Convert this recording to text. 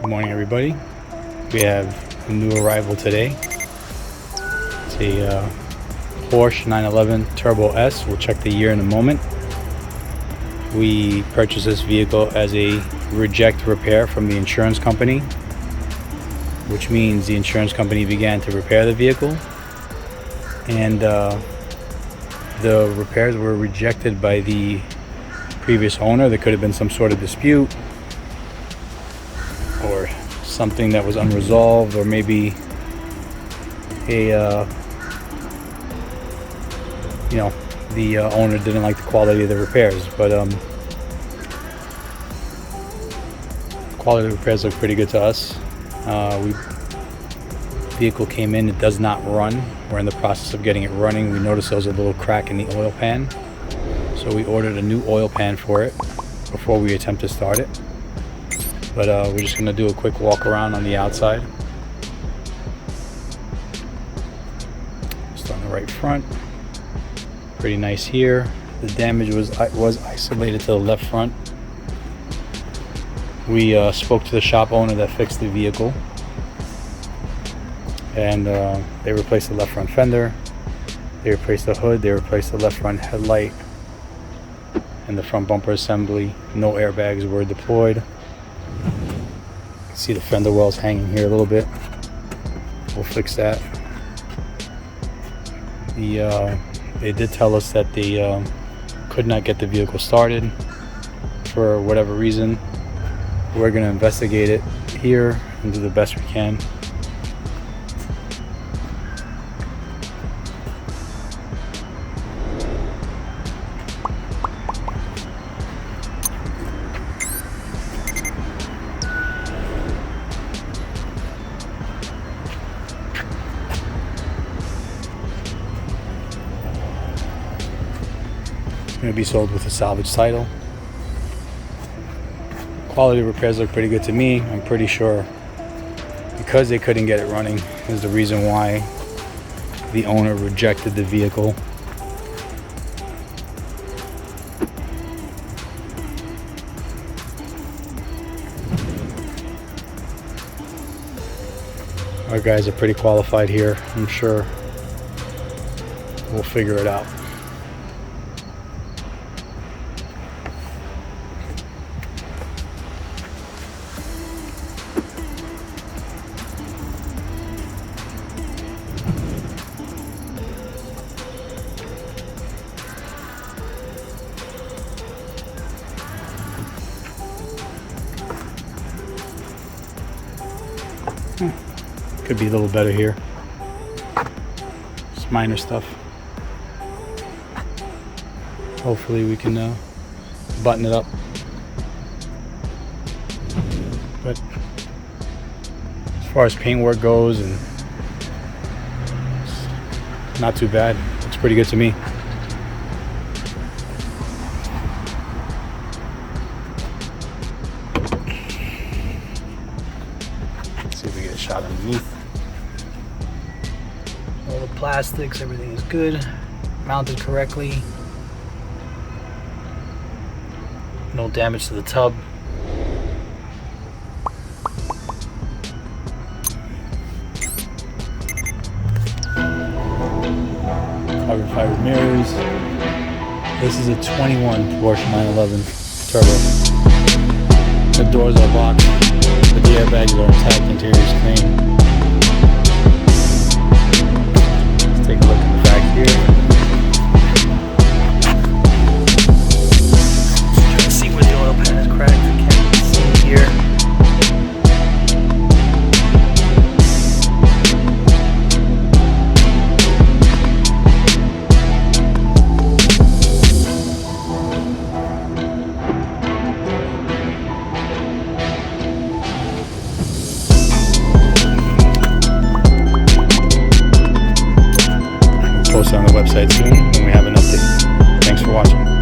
Morning, everybody. We have a new arrival today. It's a Porsche 911 Turbo S. We'll check the year in a moment. We purchased this vehicle as a reject repair from the insurance company, which means the insurance company began to repair the vehicle, and the repairs were rejected by the previous owner. There could have been some sort of dispute or something that was unresolved, or maybe the owner didn't like the quality of the repairs, but quality of the repairs look pretty good to us. Vehicle came in, it does not run. We're in the process of getting it running. We noticed there was a little crack in the oil pan, so we ordered a new oil pan for it before we attempt to start it. But we're just going to do a quick walk around on the outside. Just on the right front. Pretty nice here. The damage was isolated to the left front. We spoke to the shop owner that fixed the vehicle, and they replaced the left front fender, they replaced the hood, they replaced the left front headlight and the front bumper assembly. No airbags were deployed. You can see the fender wells hanging here a little bit. We'll fix that. They did tell us that they could not get the vehicle started for whatever reason. We're going to investigate it here and do the best we can. Going to be sold with a salvage title. Quality repairs look pretty good to me. I'm pretty sure because they couldn't get it running is the reason why the owner rejected the vehicle. Our guys are pretty qualified here. I'm sure we'll figure it out. Could be a little better here. Just minor stuff. Hopefully we can button it up. But as far as paintwork goes, and it's not too bad. Looks pretty good to me. Let's see if we get a shot underneath. All the plastics, everything is good, mounted correctly. No damage to the tub. Carbon fiber mirrors. This is a 21 Porsche 911 Turbo. The doors are locked, but the airbags are intact, interior is clean. Let's take a look in the back here. Trying to see where the oil pan is cracked. I can't see it here. Post on the website soon when we have an update. Thanks for watching.